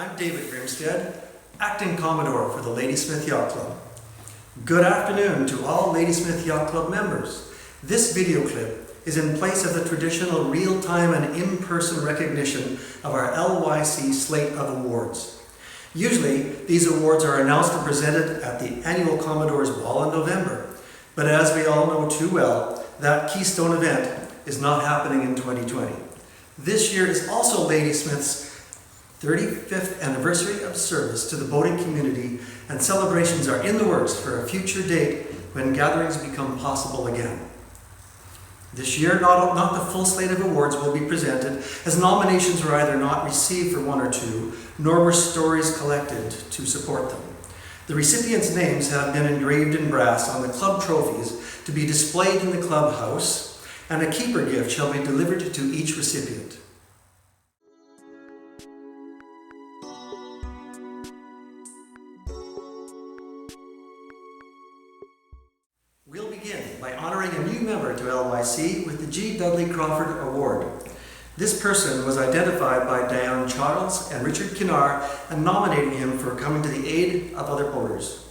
I'm David Grimstead, Acting Commodore for the Ladysmith Yacht Club. Good afternoon to all Ladysmith Yacht Club members. This video clip is in place of the traditional real-time and in-person recognition of our LYC slate of awards. Usually, these awards are announced and presented at the annual Commodore's Ball in November. But as we all know too well, that keystone event is not happening in 2020. This year is also Ladysmith's 35th anniversary of service to the boating community, and celebrations are in the works for a future date when gatherings become possible again. This year, not the full slate of awards will be presented, as nominations were either not received for one or two, nor were stories collected to support them. The recipients' names have been engraved in brass on the club trophies to be displayed in the clubhouse, and a keeper gift shall be delivered to each recipient. We'll begin by honoring a new member to LYC with the G. Dudley Crawford Award. This person was identified by Diane Charles and Richard Kinnar and nominating him for coming to the aid of other boaters.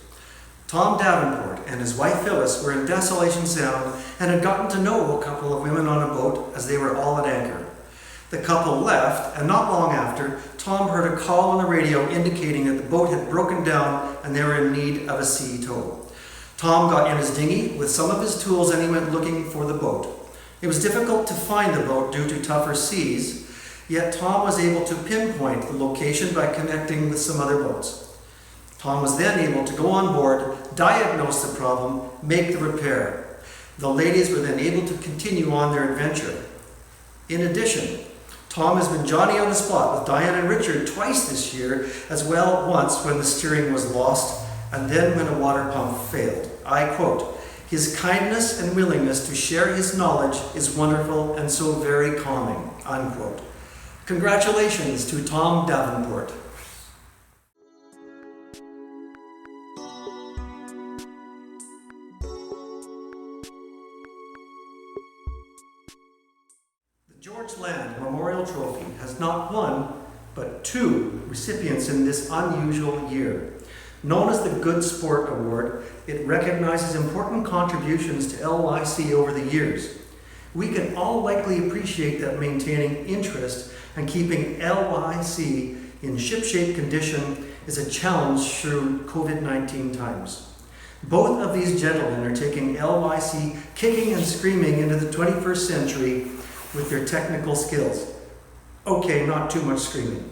Tom Davenport and his wife Phyllis were in Desolation Sound and had gotten to know a couple of women on a boat as they were all at anchor. The couple left, and not long after, Tom heard a call on the radio indicating that the boat had broken down and they were in need of a sea tow. Tom got in his dinghy with some of his tools and he went looking for the boat. It was difficult to find the boat due to tougher seas, yet Tom was able to pinpoint the location by connecting with some other boats. Tom was then able to go on board, diagnose the problem, make the repair. The ladies were then able to continue on their adventure. In addition, Tom has been Johnny on the spot with Diane and Richard twice this year, as well once when the steering was lost and then when a water pump failed. I quote, "His kindness and willingness to share his knowledge is wonderful and so very calming," unquote. Congratulations to Tom Davenport. The George Land Memorial Trophy has not one, but two recipients in this unusual year. Known as the Good Sport Award, it recognizes important contributions to LYC over the years. We can all likely appreciate that maintaining interest and keeping LYC in shipshape condition is a challenge through COVID-19 times. Both of these gentlemen are taking LYC kicking and screaming into the 21st century with their technical skills. Okay, not too much screaming.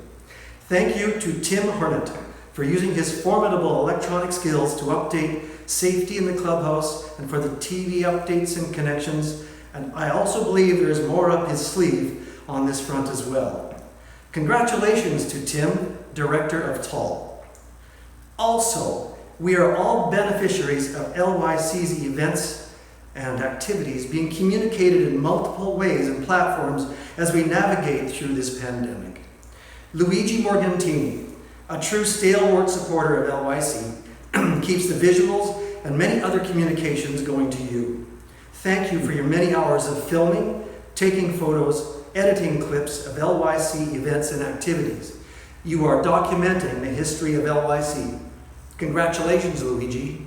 Thank you to Tim Hornet for using his formidable electronic skills to update safety in the clubhouse and for the TV updates and connections. And I also believe there is more up his sleeve on this front as well. Congratulations to Tim, Director of TAL. Also, we are all beneficiaries of LYC's events and activities being communicated in multiple ways and platforms as we navigate through this pandemic. Luigi Morgantini, a true stalwart supporter of LYC, keeps the visuals and many other communications going to you. Thank you for your many hours of filming, taking photos, editing clips of LYC events and activities. You are documenting the history of LYC. Congratulations, Luigi.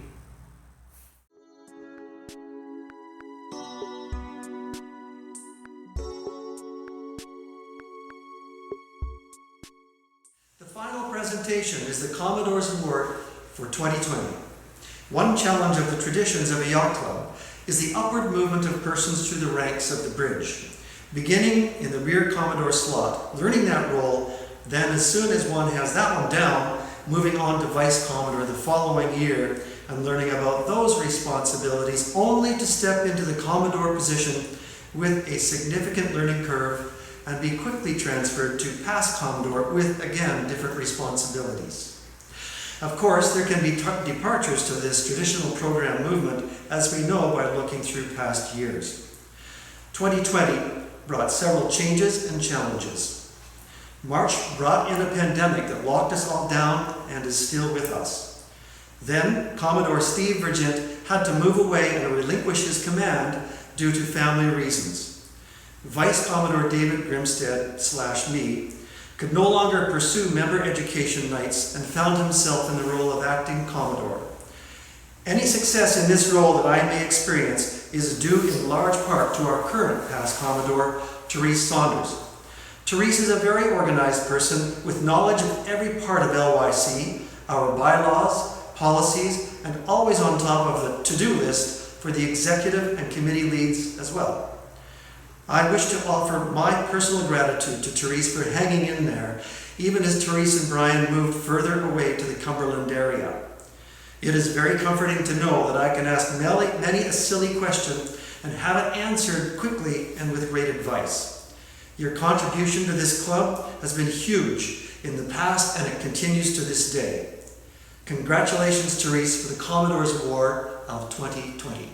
The final presentation is the Commodore's Award for 2020. One challenge of the traditions of a yacht club is the upward movement of persons through the ranks of the bridge. Beginning in the rear Commodore slot, learning that role, then as soon as one has that one down, moving on to Vice Commodore the following year and learning about those responsibilities, only to step into the Commodore position with a significant learning curve and be quickly transferred to past Commodore with, again, different responsibilities. Of course, there can be departures to this traditional program movement, as we know by looking through past years. 2020 brought several changes and challenges. March brought in a pandemic that locked us all down and is still with us. Then, Commodore Steve Vergent had to move away and relinquish his command due to family reasons. Vice Commodore David Grimstead / me could no longer pursue member education nights and found himself in the role of acting Commodore. Any success in this role that I may experience is due in large part to our current past Commodore, Therese Saunders. Therese is a very organized person with knowledge of every part of LYC, our bylaws, policies, and always on top of the to-do list for the executive and committee leads as well. I wish to offer my personal gratitude to Therese for hanging in there, even as Therese and Brian moved further away to the Cumberland area. It is very comforting to know that I can ask many a silly question and have it answered quickly and with great advice. Your contribution to this club has been huge in the past, and it continues to this day. Congratulations, Therese, for the Commodore's Award of 2020.